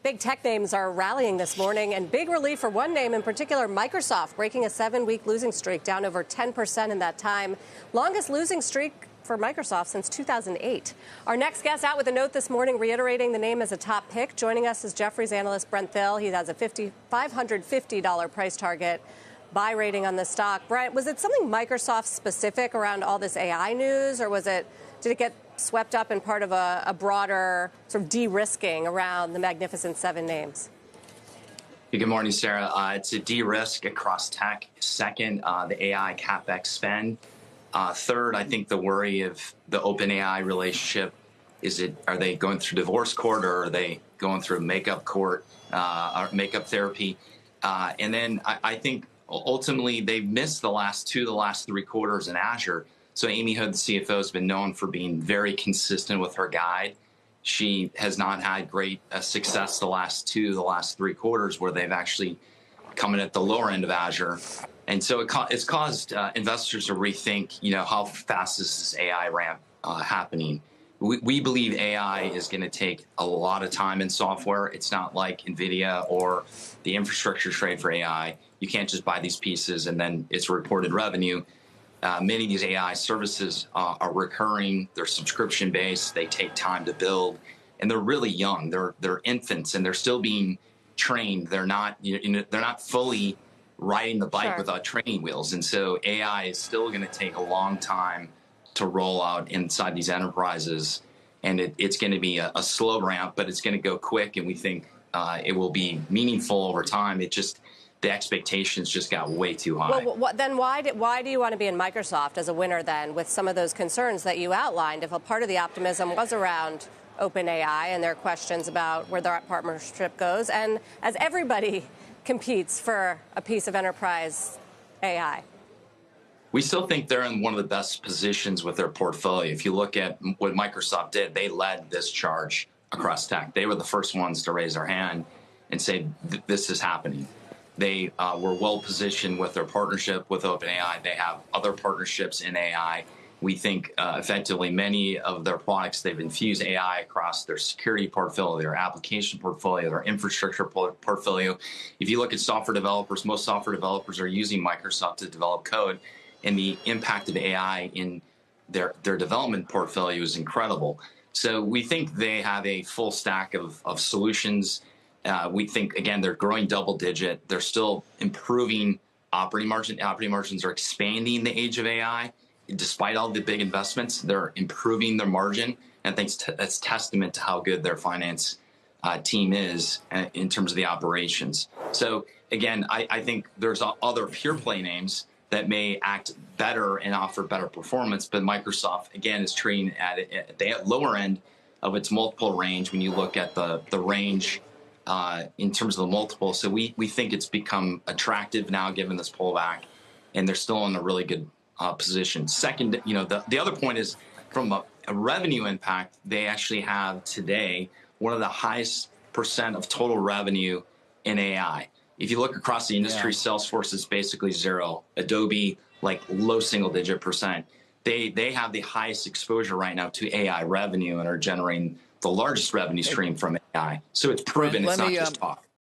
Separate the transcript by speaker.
Speaker 1: Big tech names are rallying this morning, and big relief for one name in particular, Microsoft, breaking a 7-week losing streak, down over 10% in that time. Longest losing streak for Microsoft since 2008. Our next guest out with a note this morning reiterating the name as a top pick. Joining us is Jefferies analyst Brent Thill. He has a $550 price target. Buy rating on the stock. Brent, was it something Microsoft specific around all this AI news, or did it get swept up in part of a broader sort of de-risking around the Magnificent Seven names?
Speaker 2: Good morning, Sarah. It's a de-risk across tech. Second, the AI CapEx spend. Third, I think the worry of the OpenAI relationship, are they going through divorce court, or are they going through makeup court, or makeup therapy? And then I think ultimately they've missed the last 3 quarters in Azure. So Amy Hood, the CFO, has been known for being very consistent with her guide. She has not had great success the last 3 quarters, where they've actually come in at the lower end of Azure. And so it's caused investors to rethink, how fast is this AI ramp happening? We believe AI is going to take a lot of time in software. It's not like NVIDIA or the infrastructure trade for AI. You can't just buy these pieces and then it's reported revenue. Many of these AI services are recurring. They're subscription-based. They take time to build, and they're really young. They're infants, and they're still being trained. They're not fully riding the bike without training wheels. And so AI is still going to take a long time to roll out inside these enterprises, and it's going to be a slow ramp, but it's going to go quick, and we think it will be meaningful over time. The expectations just got way too high.
Speaker 1: Well, then why do you want to be in Microsoft as a winner then, with some of those concerns that you outlined? If a part of the optimism was around OpenAI and their questions about where their partnership goes, and as everybody competes for a piece of enterprise AI?
Speaker 2: We still think they're in one of the best positions with their portfolio. If you look at what Microsoft did, they led this charge across tech. They were the first ones to raise their hand and say, this is happening. They were well positioned with their partnership with OpenAI. They have other partnerships in AI. We think effectively many of their products, they've infused AI across their security portfolio, their application portfolio, their infrastructure portfolio. If you look at software developers, most software developers are using Microsoft to develop code, and the impact of AI in their development portfolio is incredible. So we think they have a full stack of solutions. We think, again, they're growing double digit. They're still improving operating margin. Operating margins are expanding in the age of AI. Despite all the big investments, they're improving their margin. And I think that's testament to how good their finance team is in terms of the operations. So again, I think there's other pure play names that may act better and offer better performance. But Microsoft, again, is trading at the lower end of its multiple range when you look at the range in terms of the multiple. So we think it's become attractive now given this pullback, and they're still in a really good position. Second, the other point is from a revenue impact, they actually have today one of the highest % of total revenue in AI. If you look across the industry, Salesforce is basically zero. Adobe, like low single-digit %. They have the highest exposure right now to AI revenue and are generating the largest revenue stream from AI. So it's proven it's not just talk.